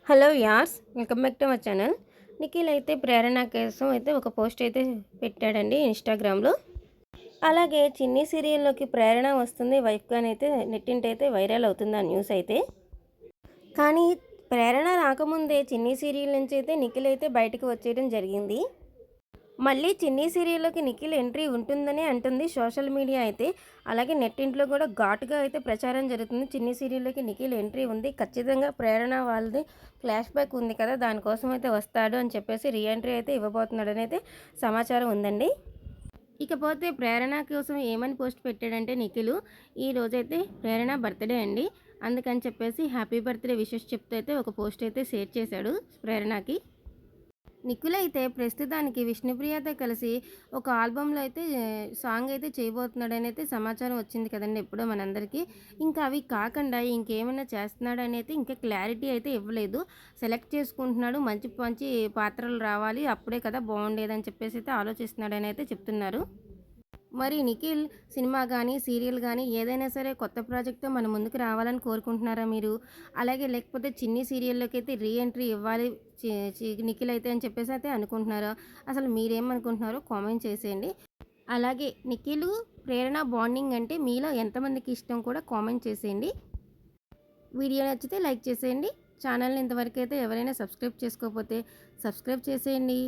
Hello yards welcome back to my channel. Nikhil అయితే ప్రేరణ కోసం అయితే ఒక పోస్ట్ అయితే పెట్టాడండి ఇన్స్టాగ్రామ్లో. అలాగే చిన్ని సీరియల్లోకి ప్రేరణ వస్తుంది వైఫ్గానైతే అయితే నెట్టింటి అయితే వైరల్ అవుతుంది ఆ న్యూస్ అయితే. కానీ ప్రేరణ రాకముందే చిన్ని సీరియల్ నుంచి అయితే నిఖిల్ అయితే బయటకు వచ్చేయడం జరిగింది. మళ్ళీ చిన్ని సీరియల్లోకి నిఖిల్ ఎంట్రీ ఉంటుందని అంటుంది సోషల్ మీడియా అయితే. అలాగే నెట్టింట్లో కూడా ఘాటుగా అయితే ప్రచారం జరుగుతుంది. చిన్ని సీరియల్లోకి నిఖిల్ ఎంట్రీ ఉంది, ఖచ్చితంగా ప్రేరణ వాళ్ళది ఫ్లాష్ బ్యాక్ ఉంది కదా, దానికోసం అయితే వస్తాడు అని చెప్పేసి రీఎంట్రీ అయితే ఇవ్వబోతున్నాడని అయితే సమాచారం ఉందండి. ఇకపోతే ప్రేరణ కోసం ఏమని పోస్ట్ పెట్టాడంటే నిఖిల్, ఈ రోజైతే ప్రేరణ బర్త్డే అండి, అందుకని చెప్పేసి హ్యాపీ బర్త్డే విషెస్ చెప్తూ అయితే ఒక పోస్ట్ అయితే షేర్ చేశాడు ప్రేరణకి. నిఖిల్ అయితే ప్రస్తుతానికి విష్ణుప్రియతో కలిసి ఒక ఆల్బంలో అయితే సాంగ్ అయితే చేయబోతున్నాడని అయితే సమాచారం వచ్చింది కదండి ఎప్పుడో మనందరికీ. ఇంకా అవి కాకుండా ఇంకేమైనా చేస్తున్నాడని అయితే ఇంకా క్లారిటీ అయితే ఇవ్వలేదు. సెలెక్ట్ చేసుకుంటున్నాడు, మంచి మంచి పాత్రలు రావాలి అప్పుడే కదా బాగుండేదని చెప్పేసి అయితే ఆలోచిస్తున్నాడని అయితే చెప్తున్నారు. మరి నిఖిల్ సినిమా కానీ, సీరియల్ కానీ ఏదైనా సరే కొత్త ప్రాజెక్ట్‌తో మన ముందుకు రావాలని కోరుకుంటున్నారా మీరు? అలాగే లేకపోతే చిన్ని సీరియల్‌లోకి అయితే రీ ఎంట్రీ ఇవ్వాలి చి చి నిఖిల్ అయితే అని చెప్పేసి అయితే అనుకుంటున్నారా? అసలు మీరేమనుకుంటున్నారో కామెంట్ చేసేయండి. అలాగే నిఖిల్, ప్రేరణ బాండింగ్ అంటే మీలో ఎంతమందికి ఇష్టం కూడా కామెంట్ చేసేయండి. వీడియో నచ్చితే లైక్ చేసేయండి. ఛానల్‌ని ఇంతవరకు అయితే ఎవరైనా సబ్స్క్రైబ్ చేసుకోకపోతే సబ్స్క్రైబ్ చేసేయండి.